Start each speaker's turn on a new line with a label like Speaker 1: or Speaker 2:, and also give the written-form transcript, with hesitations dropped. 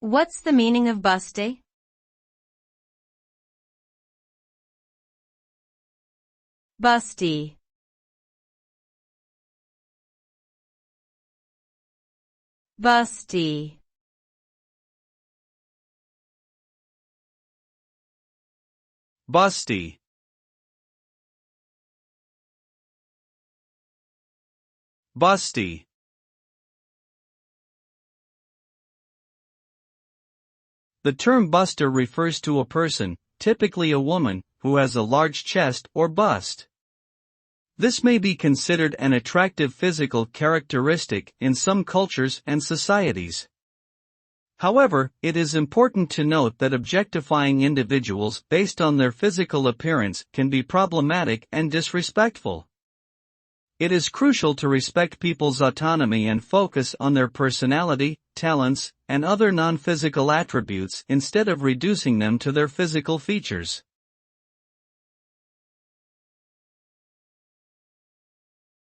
Speaker 1: What's the meaning of busty? Busty. Busty.
Speaker 2: Busty. Busty. The term buster refers to a person, typically a woman, who has a large chest or bust. This may be considered an attractive physical characteristic in some cultures and societies. However, it is important to note that objectifying individuals based on their physical appearance can be problematic and disrespectful. It is crucial to respect people's autonomy and focus on their personality, talents, and other non-physical attributes instead of reducing them to their physical features.